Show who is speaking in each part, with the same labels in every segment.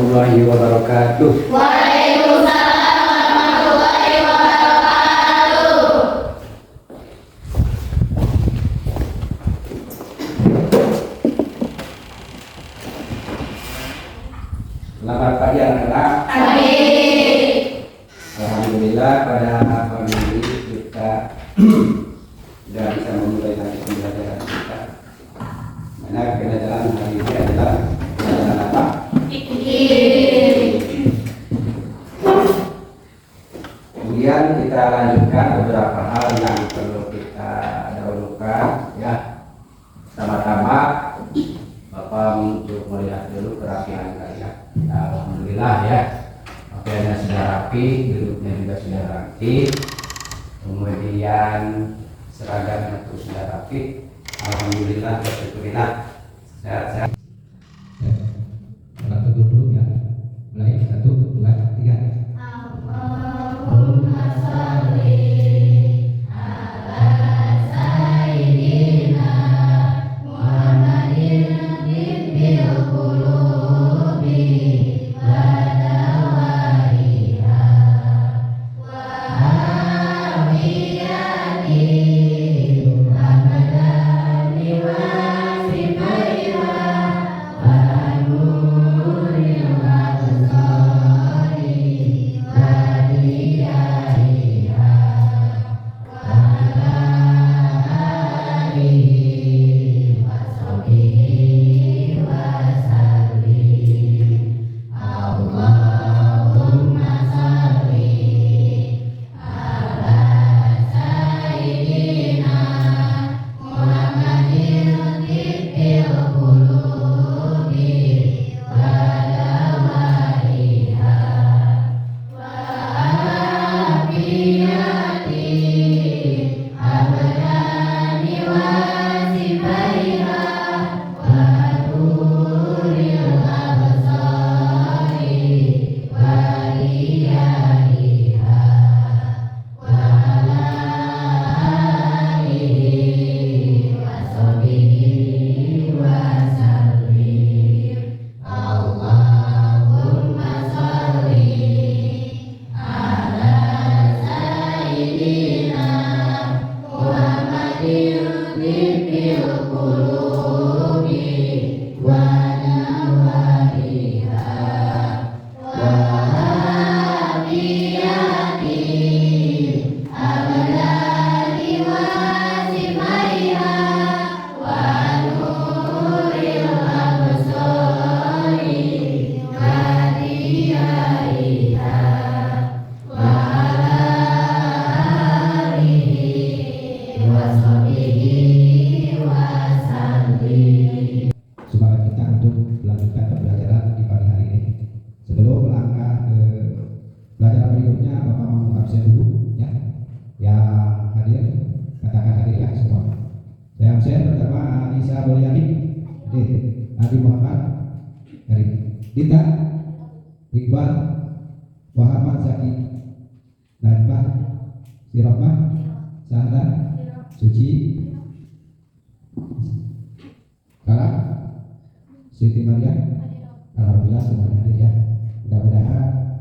Speaker 1: warahmatullahi wabarakatuh.
Speaker 2: Waalaikumsalam warahmatullahi wabarakatuh.
Speaker 1: Selamat pagi anak-anak.
Speaker 2: Pagi.
Speaker 1: Alhamdulillah pada pagi ini kita sudah bisa memulai lagi pembelajaran kita. Mana pelajaran hari ini adalah pelajaran apa? Kemudian kita lanjutkan beberapa hal yang perlu kita dahulukan ya. Pertama-tama Bapak untuk melihat dulu kerapian kalian. Ya, alhamdulillah ya. Pakaiannya sudah rapi, duduknya juga sudah rapi. Kemudian seragamnya pun sudah rapi. Alhamdulillah, bersyukurillah. Sehat-sehat. Kita tunggu dulu ya. Mulai 1, 2, 3.
Speaker 2: Allahumma sholli ala sayyidina Muhammadin tibbil qulubi wa dawaiha wa hafiyati abadani wa sifaiha wa nuril absari wa diyaiha wa ala alihi wa sahbihi wa sallim. Allahumma sholli ala sayyidina Muhammadin tibbil qulubi wa dawaiha wa afiyati abadani wa sifaiha wa nuril absari wa diyaiha wa ala alihi wa sahbihi wa sallim. Allahumma sholli ala sayyidina Muhammadin tibbil qulubi wa dawaiha wa hafiyati abadani wa sifaiha wa nuril absari wa diyaiha wa ala alihi wa sahbihi wa sallim.
Speaker 1: Semangat kita untuk melanjutkan pembelajaran di pagi hari ini. Sebelum melangkah ke pelajaran berikutnya, Bapak mau absen dulu ya. Yang hadir, katakan hadir ya semua. Saya absen pertama Anissa Bolyani, Adi Muhammad, Dita, Iqbal, Muhammad Zaki, Najmah, Sirahmah, Sahla, Suci, Kala, Siti Maria. Alhamdulillah semuanya hadir ya. Mudah-mudahan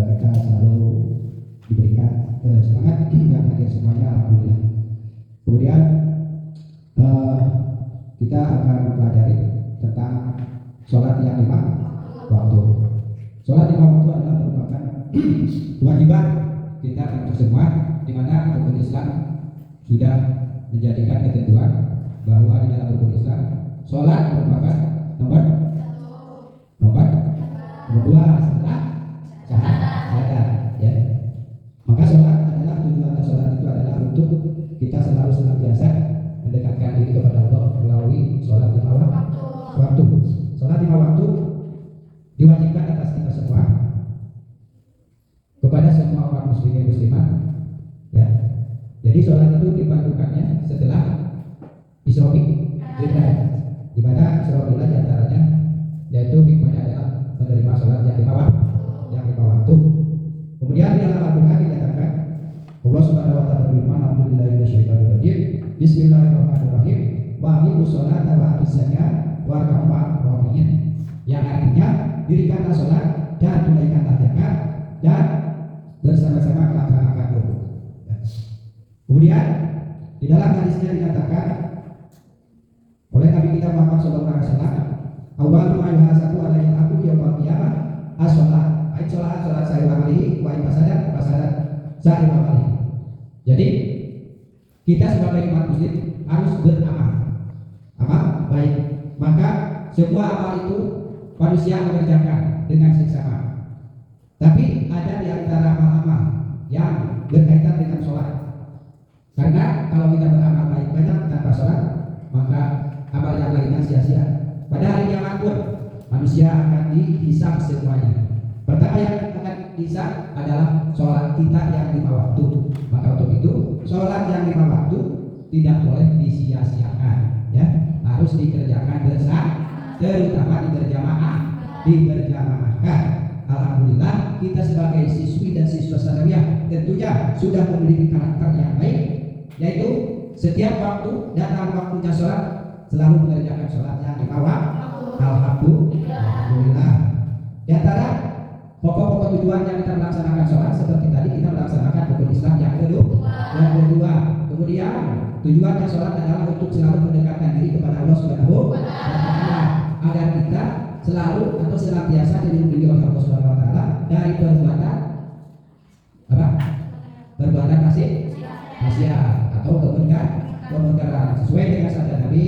Speaker 1: kita selalu diberikan semangat yang hadir semuanya. Alhamdulillah. Kemudian kita akan mempelajari tentang sholat yang 5 waktu. Sholat 5 waktu adalah merupakan kewajiban kita untuk semua, di mana rukun Islam sudah menjadikan ketentuan bahwa di dalam rukun Islam sholat merupakan nomor 2 setelah syahadat ya. Maka sholat adalah tujuan sholat itu adalah untuk kita selalu senantiasa mendekatkan diri kepada Allah melalui sholat 5 waktu. Sholat 5 waktu diwajibkan atas kita semua, kepada semua orang muslimin muslimat ya. Jadi sholat itu dipandukannya setelah Isra Mi'raj, di mana Isra Mi'raj diantaranya yaitu hikmahnya adalah menerima sholat yang 5 waktu. Kemudian di dalam Al-Quran dikatakan Allah Subhanahu wa taala berfirman, Alhamdulillahirabbil Bismillahirrahmanirrahim. Wa aqimus sholata wa atuz zakata warka'u ma'ar raki'in. Yang artinya dirikanlah sholat dan tunaikanlah zakat dan bersama-sama melaksanakan rukun. Kemudian di dalam hadisnya dikatakan oleh Nabi kita Muhammad SAW, awwalu ma yuhasabu alaihi al-abdu yaumil qiyamah as-shalah. Ai sholat sahih amalihi wa in fasadat sahih amalihi. Jadi kita sebagai umat muslim harus beramal baik. Maka semua amal itu manusia mengerjakan dengan seksama. Tapi ada di antara amal-amal yang berkaitan dengan sholat. Karena kalau kita beramal baik banyak tanpa sholat, maka amal yang lainnya sia-sia. Pada hari kiamat pun manusia akan dihisab semuanya. Pertama yang akan dihisab adalah sholat kita yang 5 waktu. Maka untuk itu sholat yang 5 waktu tidak boleh disia-siakan, ya, harus dikerjakan bersama, terutama diberjamaahkan. Alhamdulillah kita sebagai siswi dan siswa sanawiyah tentunya sudah memiliki karakter yang baik, yaitu setiap waktu dan waktunya sholat selalu mengerjakan sholat yang 5 waktu. Alhamdulillah. Di antara pokok-pokok tujuan yang kita melaksanakan sholat seperti tadi kita melaksanakan rukun Islam yang kedua. Kemudian tujuannya sholat adalah untuk selalu mendekatkan diri kepada Allah Subhanahu wa Ta'ala, agar kita selalu atau senantiasa dilindungi oleh Allah Subhanahu wa Ta'ala dari perbuatan maksiat atau kemungkaran, sesuai dengan sabda Nabi,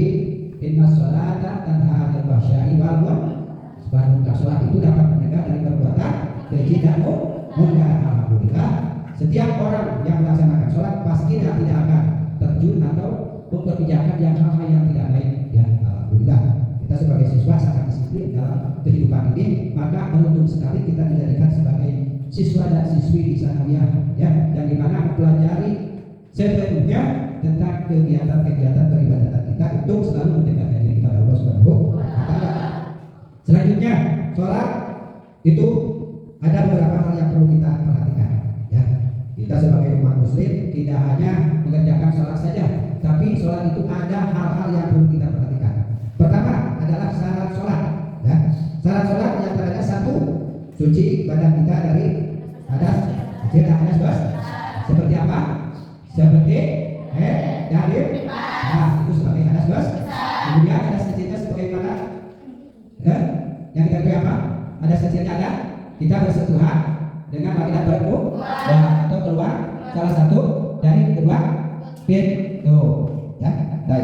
Speaker 1: inna sholata tanha 'anil fahsya'i wal munkar. Sebab sholat itu dapat mencegah dari perbuatan keji dan munkar. Alhamdulillah, setiap orang yang melaksanakan sholat pasti tidak akan terjun atau memperbincangkan yang hal-hal yang tidak baik. Ya, alhamdulillah kita sebagai siswa sangat disiplin dalam kehidupan ini, maka beruntung sekali kita dijadikan sebagai siswa dan siswi di sanawiyah, ya, yang dimana mempelajari sepenuhnya tentang kegiatan-kegiatan peribadatan kita untuk selalu mendekatkan diri kepada Allah Subhanahu wa Ta'ala. Selanjutnya, sholat itu ada beberapa hal yang perlu kita perhatikan, ya. Kita sebagai umat muslim tidak hanya mengerjakan sholat saja, tapi sholat itu ada hal-hal yang perlu kita perhatikan. Pertama adalah syarat sholat, ya. Syarat sholat yang terkait satu, suci badan kita dari hadas kecil dan hadas besar. Seperti apa? Seperti dari itu sebagai hadas besar. Kemudian hadas kecilnya sebagai mana? Yang kita ketahui apa? Hadas kecilnya ada kita bersentuhan dengan bagian berkuku atau keluar salah satu dari kedua pintu, ya. Nah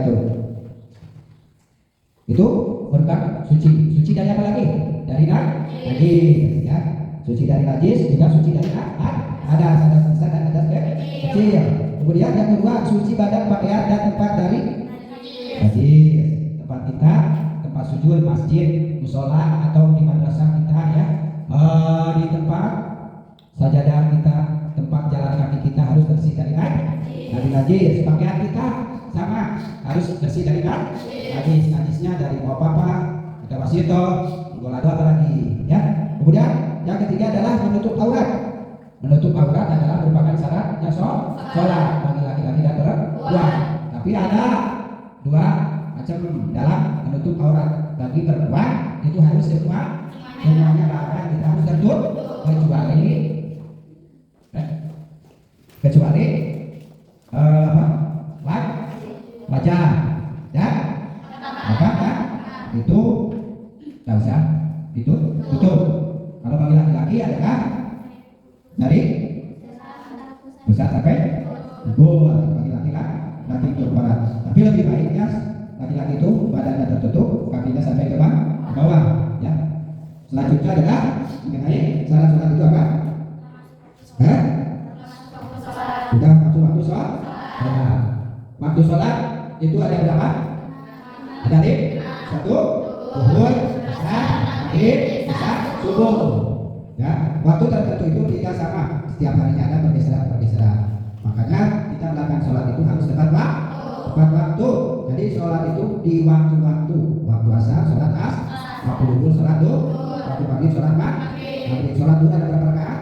Speaker 1: itu merupakan suci dari apa lagi? Dari najis, ya. Suci dari najis juga suci dari hadas besar dan hadas kecil. Kemudian yang kedua, suci badan, pakaian dan tempat dari najis. Tempat kita, tempat sujud, masjid, musola atau di madrasah kita, ya. Di tempat sajadah kita, tempat jalan kaki kita harus bersih dari najis. Pakaian kita sama harus bersih dari najis. Najisnya dari apa? Kita wasito, golado apa lagi, ya. Kemudian yang ketiga adalah menutup aurat. Menutup aurat adalah merupakan syaratnya sholat bagi laki-laki dan perempuan. Tapi ada dua macam dalam menutup aurat. Bagi perempuan itu harus semuanya bahkan kita harus tertutup kecuali wajah, ya. Maka itu tidak usah itu tutup. Kalau bagi laki-laki adalah dari pusat sampai bawah, bagi laki-laki perempuan. Tapi lebih baiknya laki-laki itu badannya tertutup, kakinya sampai ke bawah, ya. Selanjutnya adalah mengenai syarat sholat itu apa? Sudah waktu sholat. Waktu sholat itu ada berapa? Ada 1, zuhur, asar, maghrib, isya, subuh. Ya, waktu tertentu itu tidak sama. Setiap harinya ada pergeseran. Makanya kita melakukan sholat itu harus tepat waktu. Jadi sholat itu di waktu-waktu. Waktu asar sholat waktu zuhur sholat waktu maghrib sholat maghrib. Sholat zuhur ada berapa rakaat?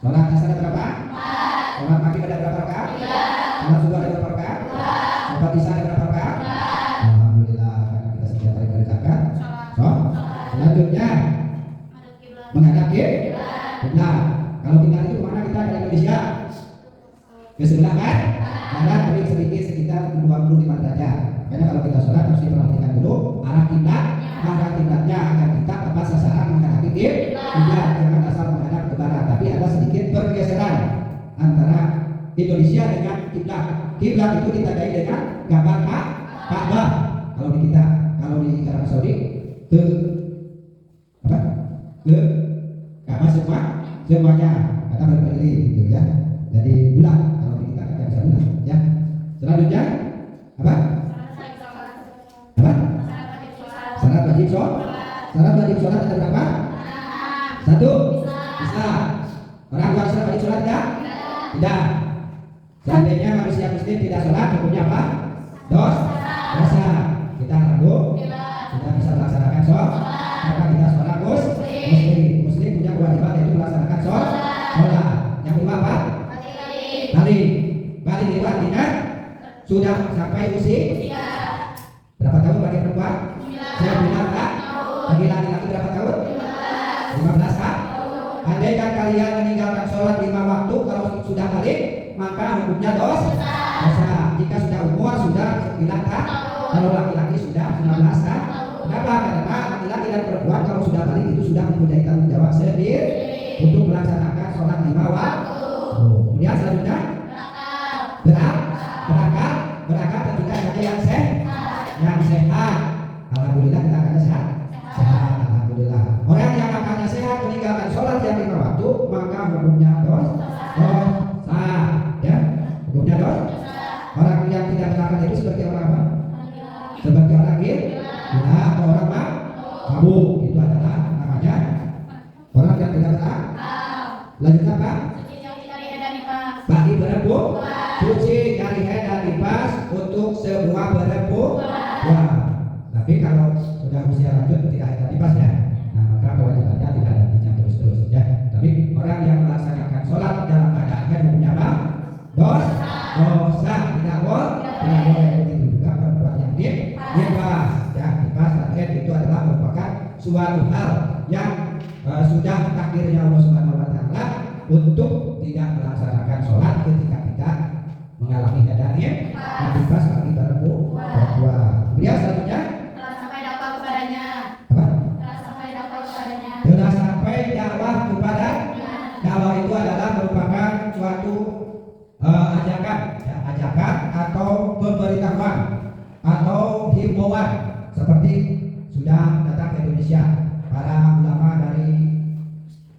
Speaker 1: Sholat asar ada berapa? Sholat maghrib ada berapa rakaat? Sholat subuh ada berapa rakaat? Sholat isya ada berapa rakaat? Alhamdulillah, karena kita setiap hari mengerjakan. Selanjutnya ke sebelah kan? Kanan lebih sedikit sekitar 25 derajat. Makanya kalau kita sholat harus diperhatikan dulu arah kiblatnya agar kita tepat sasaran menghadapi kiblat, jangan asal menghadap ke barat. Tapi ada sedikit pergeseran antara Indonesia dengan kiblat. Kiblat itu ditandai dengan gambar Ka'bah. Kalau di kita, kalau di Arab Saudi ke apa? Ke Ka'bah semuanya karena berbeda gitu ya. Jadi bulat, kalau di kita tidak bisa bulat ya. Selanjutnya apa? Apa? Syarat wajib sholat. Syarat wajib sholat ada berapa? Satu. Bisa. Orang buat syarat wajib sholat tidak? Tidak. Seandainya manusia muslim tidak sholat, hukumnya apa? Dosa. Kita ragu tidak bisa melaksanakan sholat, maka kita sholat muslim punya kewajiban yaitu melaksanakan sholat. Yang kedua apa? Balik artinya sudah sampai usia berapa tahun bagi perempuan? Saya bilang kan? Bagi laki-laki berapa tahun? 15 kan? Andaikan kalian meninggalkan sholat 5 waktu, kalau sudah balik maka hukumnya dosa. Jika sudah umur sudah 9 kan? Kalau laki-laki sudah 19 kan? Kenapa? Karena laki-laki dan perempuan kalau sudah balik itu sudah mempunyai tanggung jawab sendiri untuk melaksanakan sholat 5 waktu. Kemudian selanjutnya berangkat tentunya ada yang sehat. Alhamdulillah kita akan sehat. Alhamdulillah. Orang yang akannya sehat meninggalkan sholat yang 5 waktu maka hukumnya dosa. Ya, hukumnya dosa. Orang yang tidak melakukan itu seperti orang apa? Seperti orang gila atau orang mabuk. Itu adalah namanya orang yang tidak melakukan. Lanjut apa? Bagi berembuk, cuci dari head dan lipas untuk sebuah berembuk. Tapi kalau sudah usia lanjut tidak ada lipasnya, nah maka kewajibannya tidak ada pinjam terus ya. Tapi orang yang melaksanakan sholat dalam keadaan head hukumnya apa? Dosa. Tidak boleh begitu juga perempuan yang lipas. Ya, lipas dan head itu adalah merupakan suatu hal yang sudah takdirnya Allah Subhanahu Wa Taala untuk tidak melaksanakan sholat ketika kita mengalami hadannya bebas bagi perempuan. Kemudian selanjutnya
Speaker 2: telah sampai dakwah kepadanya.
Speaker 1: apa?
Speaker 2: Telah sampai dakwah kepadanya.
Speaker 1: Telah sampai dakwah kepada. Dakwah itu adalah merupakan suatu ajakan atau pemberitahuan atau himbauan seperti sudah datang ke Indonesia para ulama dari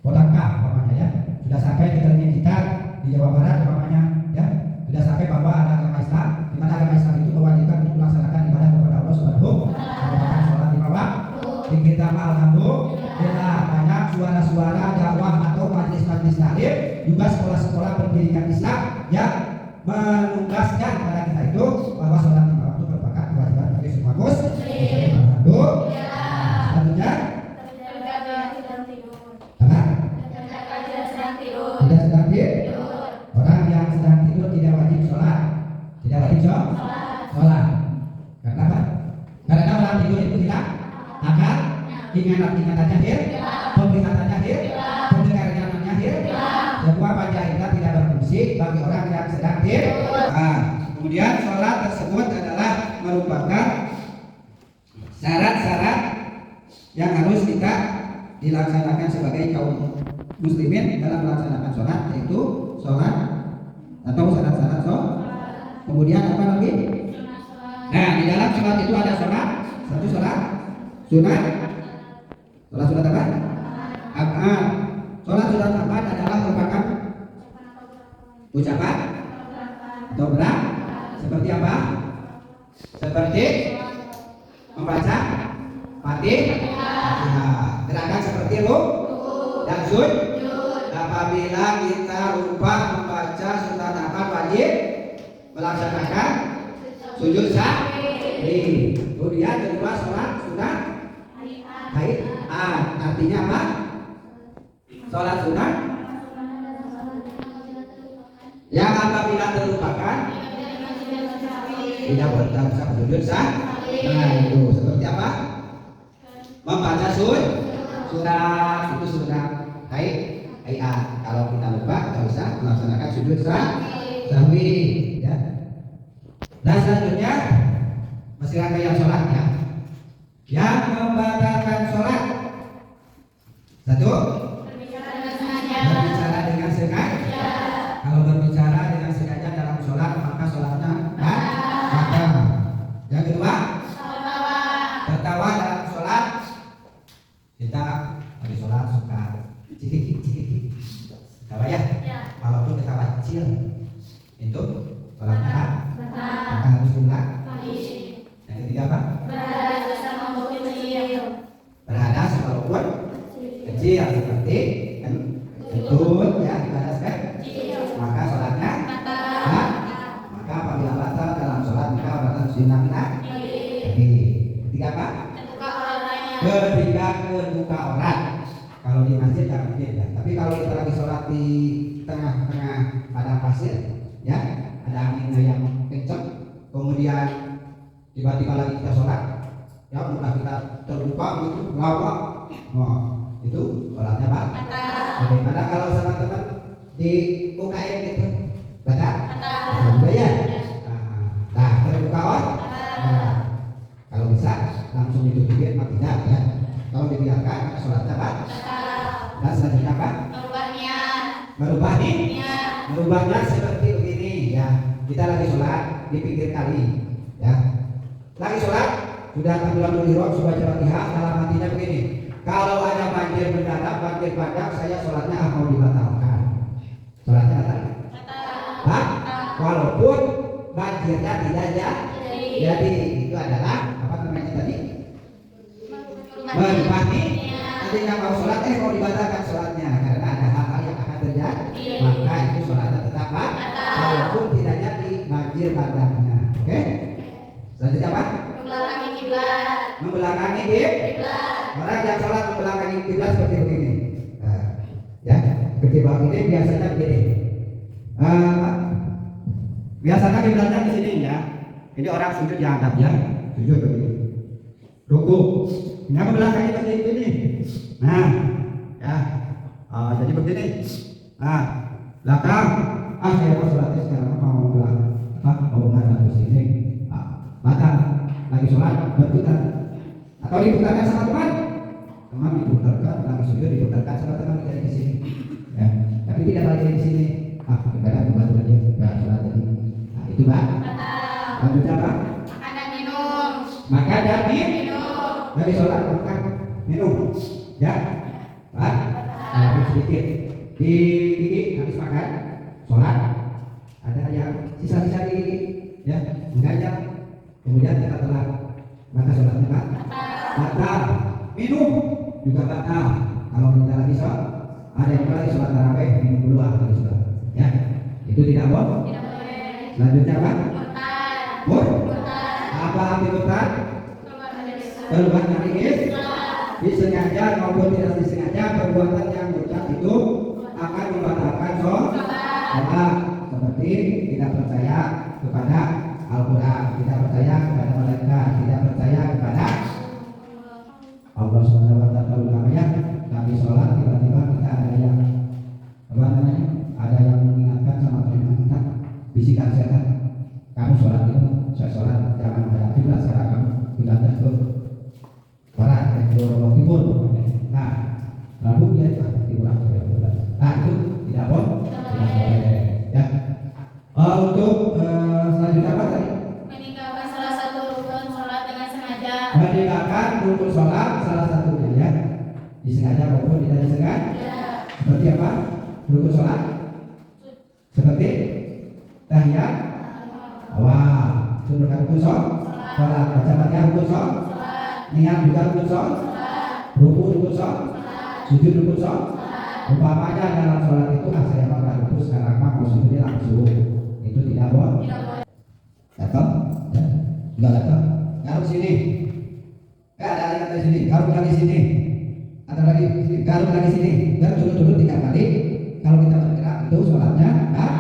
Speaker 1: kota K umpamanya ya, sudah sampai ke telinga kita di Jawa Barat umpamanya ya, sudah sampai bahwa ada agama Islam, di mana agama Islam itu mewajibkan untuk melaksanakan ibadah kepada Allah Subhanahu wa taala, sholat 5 waktu. Di kita alhamdulillah banyak suara-suara dakwah atau majlis-majlis taklim juga sekolah-sekolah pendidikan Islam yang menugaskan pada kita itu bahwa sholat 5 waktu merupakan kewajiban bagi semua muslim. Alhamdulillah. Selanjutnya tidak sedang tidur. Orang yang sedang tidur tidak wajib sholat. Tidak wajib sholat. Karena apa? Karena orang tidur itu tidak akan ingatannya penglihatannya pendengarannya semua panca indera tidak berfungsi bagi orang yang sedang tidur. Kemudian sholat tersebut adalah merupakan syarat-syarat yang harus kita dilaksanakan sebagai kaum muslimin dalam melaksanakan sholat, yaitu sholat atau syarat-syarat sholat. Kemudian apa lagi? Nah, di dalam sholat itu ada sholat, satu sholat sunat. Sholat sunat apa? Abad. Sholat sunat abad adalah merupakan ucapan atau gerak seperti apa? Seperti membaca Fatihah. Gerakan seperti dan sujud. Apabila kita lupa membaca sunat abad wajib melaksanakan sujud sahwi. Kemudian kedua sholat sunat haid. Artinya apa? Sholat sunat yang apabila terlupakan tidak bisa sujud sahwi. Nah itu seperti apa? Membaca surat itu sunat haid. Kalau kita lupa tidak usah melaksanakan sujud sahwi. ketahui ya. Dan selanjutnya masih rangkaian sholat ya. Yang membatalkan sholat satu,
Speaker 2: Berbicara dengan sengaja.
Speaker 1: berbicara dengan sengaja. Kalau berbicara dengan sengaja dalam sholat maka sholatnya batal. Yang kedua,
Speaker 2: Tertawa.
Speaker 1: tertawa dalam sholat. Kita habis sholat suka cikik. Ketawa ya,
Speaker 2: Ya.
Speaker 1: walaupun ketawa kecil itu sholatnya
Speaker 2: Batal.
Speaker 1: maka harus diulang.
Speaker 2: Lagi.
Speaker 1: Yang ketiga apa?
Speaker 2: Berada bersama mobil kecil.
Speaker 1: Berhadas walaupun kecil seperti kentut ya ibadah
Speaker 2: Kecil.
Speaker 1: maka sholatnya
Speaker 2: Batal.
Speaker 1: maka apabila batal dalam sholat maka batal sunatnya. Jadi ketiga apa?
Speaker 2: Terbuka orangnya.
Speaker 1: Ketika kebuka orang. Kalau di masjid jangan mungkin ya. Tapi kalau kita lagi sholat di tengah-tengah padang pasir ya ada angin yang kencang kemudian tiba-tiba lagi kita sholat ya mudah kita terbuka gitu lawak itu sholatnya batal.
Speaker 2: Batal.
Speaker 1: Bagaimana kalau sama teman di UKM gitu batal?
Speaker 2: Batal.
Speaker 1: Juga ya. Nah terbuka orang. Nah, kalau bisa langsung ditutupin maka tidak ya. Kalau dibiarkan maka sholatnya batal. Dan selanjutnya apa?
Speaker 2: Merubahnya.
Speaker 1: Merubah nih.
Speaker 2: Ya.
Speaker 1: Merubahnya seperti begini ya. Kita lagi sholat di pinggir kali ya. Lagi sholat sudah takbiratul ihram sudah Fatihah dalam hatinya begini. Kalau ada banjir mendadak, banjir bandang, saya sholatnya mau dibatalkan. Sholatnya batal. Hah? Walaupun banjirnya tidak jadi itu adalah apa namanya tadi? Merubah nih. Nantinya mau sholat mau dibatalkan sholatnya karena ada hal-hal yang akan terjadi. Maka itu sholatnya tetap batal walaupun tidak jadi banjir bandangnya. Oke? Selanjutnya apa?
Speaker 2: Membelakangi kiblat.
Speaker 1: Membelakangi
Speaker 2: Kiblat.
Speaker 1: orang yang sholat membelakangi kiblat seperti begini. Nah, ya, ketimbang ini biasanya begini. Biasanya kiblatnya di sini ya. Ini orang sujud dianggap ya, sujud begini. Ruku, ini membelakangi begini. Nah, ya, jadi begini. Nah, belakang. Saya mau sholatnya sekarang mau belakang. Mau menghadap ke sini. Batal. Lagi sholat berputar. Atau diputarkan sama teman diputarkan lagi sujud diputarkan sama teman dari di sini ya tapi tidak lagi di sini ibadah membantu aja nggak sholat jadi nah itu bang lanjutnya apa
Speaker 2: Makan dan minum.
Speaker 1: makan dan
Speaker 2: Minum.
Speaker 1: dari sholat makan minum ya bang habis sedikit di gigi habis makan sholat ada yang sisa-sisa di gigi ya mengajak kemudian kita telah maka sholatnya batal. Minum juga batal. Kalau kita lagi sholat, ada yang lagi sholat tarawih minum dulu kalau sholat. Ya, itu tidak boleh.
Speaker 2: Tidak boleh.
Speaker 1: Selanjutnya apa?
Speaker 2: Murtad.
Speaker 1: Apa arti murtad?
Speaker 2: Keluar dari Islam.
Speaker 1: Keluar dari Islam. Disengaja maupun tidak disengaja perbuatan yang murtad itu akan membatalkan sholat. Seperti tidak percaya kepada Al-Quran, tidak percaya kepada malaikat, tidak percaya kepada Allah Subhanahu wa taala. Ulamanya kami sholat tiba-tiba kita ada yang apa namanya? Ada yang mengingatkan sama teman kita, bisikan setan. Kamu sholat itu, saya sholat jangan menghadap kiblat sekarang kamu kiblatnya ke barat dan ke timur. Nah, lalu dia timur atau barat. Nah itu tidak boleh. Tidak boleh. Ya. Untuk selanjutnya apa tadi?
Speaker 2: Meninggalkan salah satu rukun sholat dengan sengaja.
Speaker 1: Meninggalkan rukun sholat salah satunya ya. Disengaja maupun tidak disengaja.
Speaker 2: Ya.
Speaker 1: Seperti apa? Rukun sholat? Seperti tahiyat. Wah, sunat rukun sholat. Baca Fatihah rukun sholat. Niat juga rukun sholat. Ruku rukun sholat. Sujud rukun sholat. Umpamanya dalam sholat itu saya makan rukun sekarang mau sujudnya langsung. Itu tidak boleh.
Speaker 2: Tidak boleh.
Speaker 1: Datang, ya, enggak datang. Garuk sini, ada lagi dari sini. Garuk lagi sini, ada lagi sini. Garuk lagi sini. Garuk dulu 3 kali. Kalau kita bergerak itu sholatnya, nah,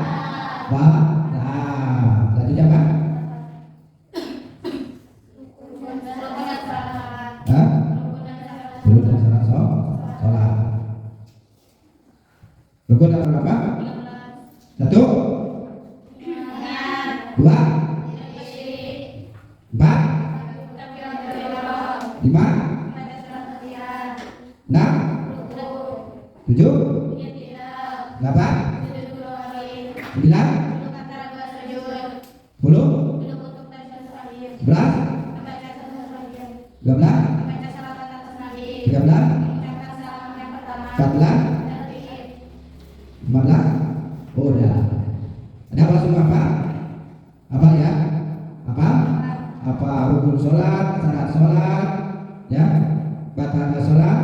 Speaker 1: lanjutnya apa?
Speaker 2: Rukun dan syarat.
Speaker 1: Hah?
Speaker 2: Rukun dan syarat.
Speaker 1: Dulu dan syarat sholat. Rukun dan apa? 1, dua, empat, lima, enam, tujuh, delapan, sembilan, 10, 11, 12, 13, 14, 15. Oh, udah. Ada apa semua apa? Apa ya? Apa? Apa rukun sholat, syarat sholat, ya, batal sholat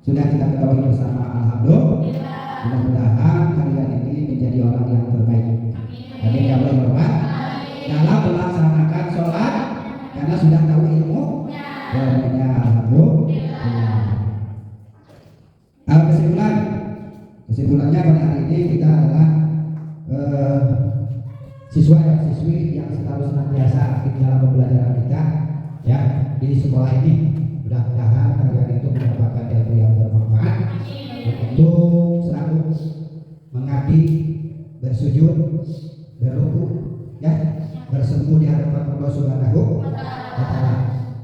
Speaker 1: sudah kita ketahui bersama. Alhamdulillah. Mudah-mudahan kalian ini menjadi orang yang terbaik. Amin ya Allah ya Rabbal dalam melaksanakan sholat karena sudah tahu ilmu. Ya, alhamdulillah. Kesimpulannya pada hari ini kita adalah siswa dan siswi yang selalu senantiasa aktif dalam pembelajaran kita, ya, di sekolah ini. Mudah-mudahan kalian itu mendapatkan ilmu yang bermanfaat untuk selalu mengabdi, bersujud, berruku, ya, bersemu di hadapan Allah Subhanahu wa Ta'ala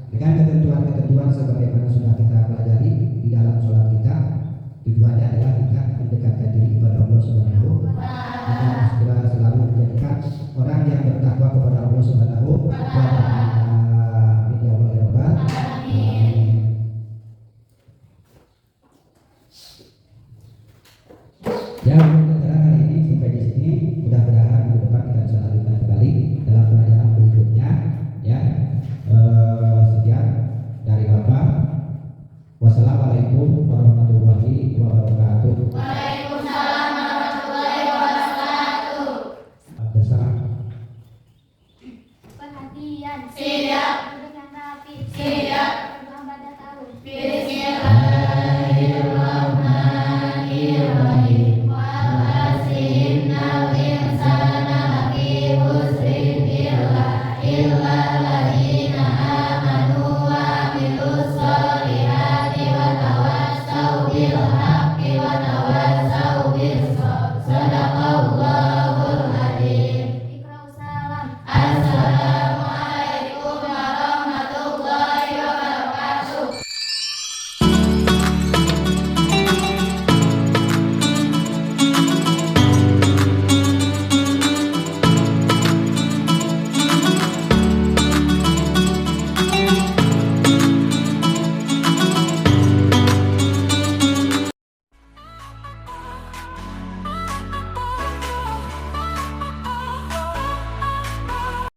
Speaker 1: dengan ketentuan-ketentuan sebagaimana sudah kita pelajari di dalam sholat kita. Tujuannya adalah kita mendekatkan diri kepada Allah Subhanahu wa Ta'ala, segera selalu menjadikan orang yang bertakwa kepada Allah Subhanahu wa Ta'ala. Amin ya Allah ya Rabbal alamin. Ya, untuk hari ini sampai di sini. Mudah-mudahan di depan kita bisa lanjutkan kembali dalam pelajaran berikutnya, ya. Sekian dari Bapak. Wassalamualaikum warahmatullahi wabarakatuh.
Speaker 2: Waalaikumsalam warahmatullahi wabarakatuh.
Speaker 1: Bersama.
Speaker 2: Perhatian. Siap.